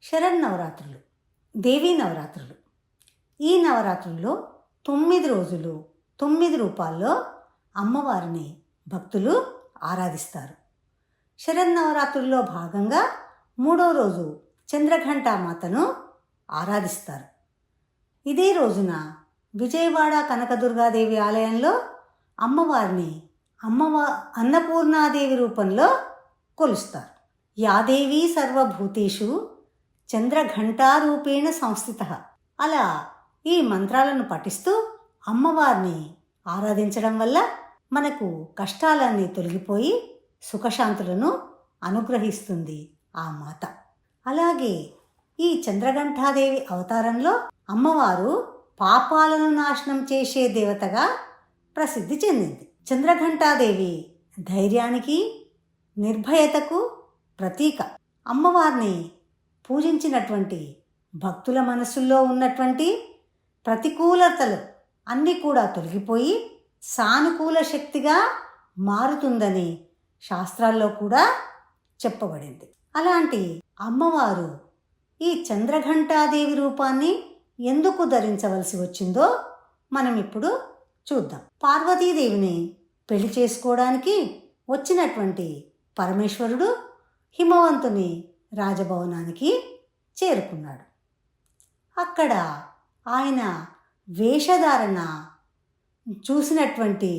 శరన్నవరాత్రులు, దేవీ నవరాత్రులు. ఈ నవరాత్రుల్లో 9 రోజులు 9 రూపాల్లో అమ్మవారిని భక్తులు ఆరాధిస్తారు. శరన్నవరాత్రుల్లో భాగంగా 3వ రోజు చంద్రఘంటామాతను ఆరాధిస్తారు. ఇదే రోజున విజయవాడ కనకదుర్గాదేవి ఆలయంలో అమ్మవారిని అన్నపూర్ణాదేవి రూపంలో కొలుస్తారు. యాదేవీ సర్వభూతేషు చంద్రఘంటారూపేణ సంస్థిత. అలా ఈ మంత్రాలను పఠిస్తూ అమ్మవారిని ఆరాధించడం వల్ల మనకు కష్టాలన్నీ తొలగిపోయి సుఖశాంతులను అనుగ్రహిస్తుంది ఆ మాత. అలాగే ఈ చంద్రఘంటాదేవి అవతారంలో అమ్మవారు పాపాలను నాశనం చేసే దేవతగా ప్రసిద్ధి చెందింది. చంద్రఘంటాదేవి ధైర్యానికి, నిర్భయతకు ప్రతీక. అమ్మవారిని పూజించినటువంటి భక్తుల మనసుల్లో ఉన్నటువంటి ప్రతికూలతలు అన్నీ కూడా తొలగిపోయి సానుకూల శక్తిగా మారుతుందని శాస్త్రాల్లో కూడా చెప్పబడింది. అలాంటి అమ్మవారు ఈ చంద్రఘంటాదేవి రూపాన్ని ఎందుకు ధరించవలసి వచ్చిందో మనం ఇప్పుడు చూద్దాం. పార్వతీదేవిని పెళ్లి చేసుకోవడానికి వచ్చినటువంటి పరమేశ్వరుడు హిమవంతుని రాజభవనానికి చేరుకున్నాడు. అక్కడ ఆయన వేషధారణ చూసినటువంటి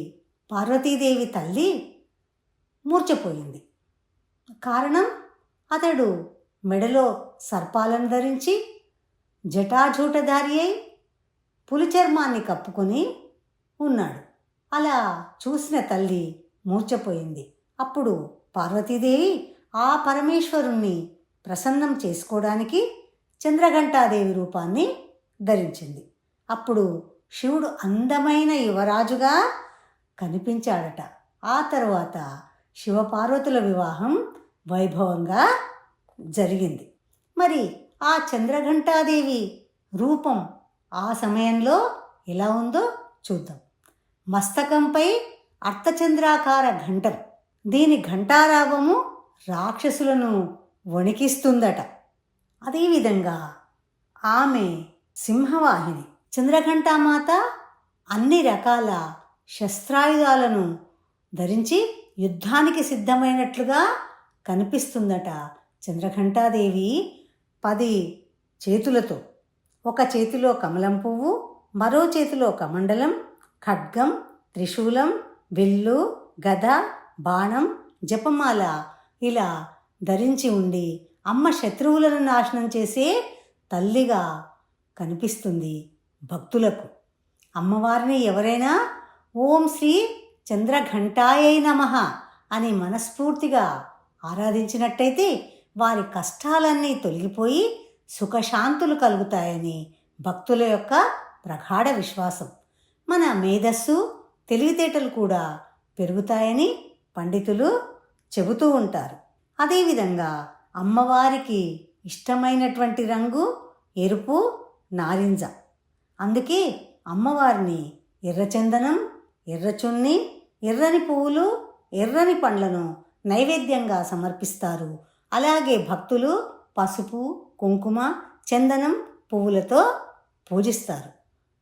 పార్వతీదేవి తల్లి మూర్ఛపోయింది. కారణం, అతడు మెడలో సర్పాలను ధరించి జటాజూటధారి అయి పులి చర్మాన్ని కప్పుకొని ఉన్నాడు. అలా చూసిన తల్లి మూర్ఛపోయింది. అప్పుడు పార్వతీదేవి ఆ పరమేశ్వరుణ్ణి ప్రసన్నం చేసుకోవడానికి చంద్రఘంటాదేవి రూపాన్ని ధరించింది. అప్పుడు శివుడు అందమైన యువరాజుగా కనిపించాడట. ఆ తరువాత శివపార్వతుల వివాహం వైభవంగా జరిగింది. మరి ఆ చంద్రఘంటాదేవి రూపం ఆ సమయంలో ఎలా ఉందో చూద్దాం. మస్తకంపై అర్ధచంద్రాకార ఘంటం. దీని ఘంటారావము రాక్షసులను వణికిస్తుందట. అదేవిధంగా ఆమె సింహవాహిని. చంద్రఘంటామాత అన్ని రకాల శస్త్రాయుధాలను ధరించి యుద్ధానికి సిద్ధమైనట్లుగా కనిపిస్తుందట. చంద్రఘంటాదేవి 10 చేతులతో, ఒక చేతిలో కమలం పువ్వు, మరో చేతిలో కమండలం, ఖడ్గం, త్రిశూలం, విల్లు, గద, బాణం, జపమాల ఇలా ధరించి ఉండి అమ్మ శత్రువులను నాశనం చేసే తల్లిగా కనిపిస్తుంది భక్తులకు. అమ్మవారిని ఎవరైనా ఓం శ్రీ చంద్రఘంటాయై నమః అని మనస్ఫూర్తిగా ఆరాధించినట్టయితే వారి కష్టాలన్నీ తొలగిపోయి సుఖశాంతులు కలుగుతాయని భక్తుల యొక్క ప్రగాఢ విశ్వాసం. మన మేధస్సు, తెలివితేటలు కూడా పెరుగుతాయని పండితులు చెబుతూ ఉంటారు. అదేవిధంగా అమ్మవారికి ఇష్టమైనటువంటి రంగు ఎరుపు, నారింజ. అందుకే అమ్మవారిని ఎర్రచందనం, ఎర్రచున్ని, ఎర్రని పువ్వులు, ఎర్రని పండ్లను నైవేద్యంగా సమర్పిస్తారు. అలాగే భక్తులు పసుపు, కుంకుమ, చందనం పువ్వులతో పూజిస్తారు.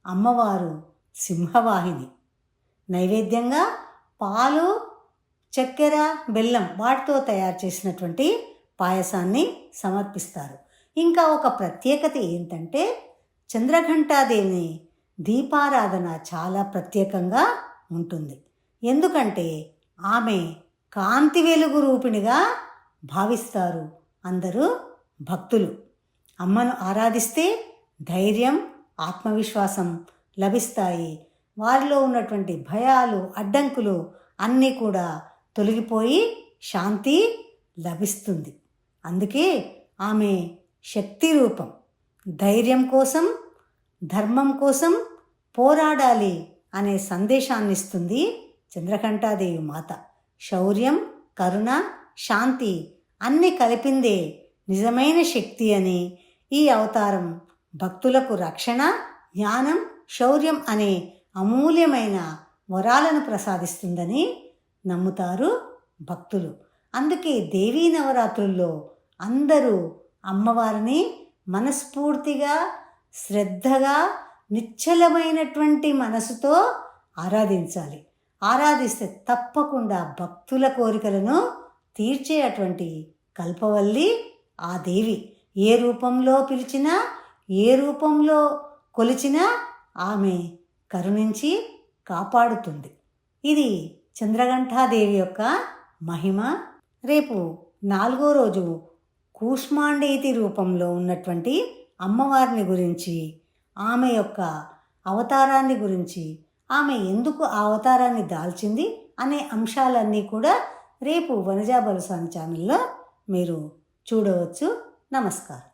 అమ్మవారు సింహవాహిని. నైవేద్యంగా పాలు, చక్కెర, బెల్లం వాటితో తయారు చేసినటువంటి పాయసాన్ని సమర్పిస్తారు. ఇంకా ఒక ప్రత్యేకత ఏంటంటే చంద్రఘంటాదేవిని దీపారాధన చాలా ప్రత్యేకంగా ఉంటుంది. ఎందుకంటే ఆమె కాంతి వెలుగు రూపిణిగా భావిస్తారు అందరూ భక్తులు. అమ్మను ఆరాధిస్తే ధైర్యం, ఆత్మవిశ్వాసం లభిస్తాయి. వారిలో ఉన్నటువంటి భయాలు, అడ్డంకులు అన్నీ కూడా తొలగిపోయి శాంతి లభిస్తుంది. అందుకే ఆమె శక్తి రూపం. ధైర్యం కోసం, ధర్మం కోసం పోరాడాలి అనే సందేశాన్ని ఇస్తుంది చంద్రఘంటాదేవి మాత. శౌర్యం, కరుణ, శాంతి అన్నీ కలిపిందే నిజమైన శక్తి అని ఈ అవతారం భక్తులకు రక్షణ జ్ఞానం, శౌర్యం అనే అమూల్యమైన వరాలను ప్రసాదిస్తుందని నమ్ముతారు భక్తులు. అందుకే దేవీ నవరాత్రుల్లో అందరూ అమ్మవారిని మనస్ఫూర్తిగా, శ్రద్ధగా, నిశ్చలమైనటువంటి మనసుతో ఆరాధించాలి. ఆరాధిస్తే తప్పకుండా భక్తుల కోరికలను తీర్చే అటువంటి కల్పవల్లి ఆ దేవి. ఏ రూపంలో పిలిచినా, ఏ రూపంలో కొలిచినా ఆమె కరుణించి కాపాడుతుంది. ఇది చంద్రఘంటాదేవి యొక్క మహిమ. రేపు 4వ రోజు కూష్మాండేతి రూపంలో ఉన్నటువంటి అమ్మవారిని గురించి, ఆమె యొక్క అవతారాన్ని గురించి, ఆమె ఎందుకు ఆ అవతారాన్ని దాల్చింది అనే అంశాలన్నీ కూడా రేపు వనజా బలసాని ఛానల్లో మీరు చూడవచ్చు. నమస్కారం.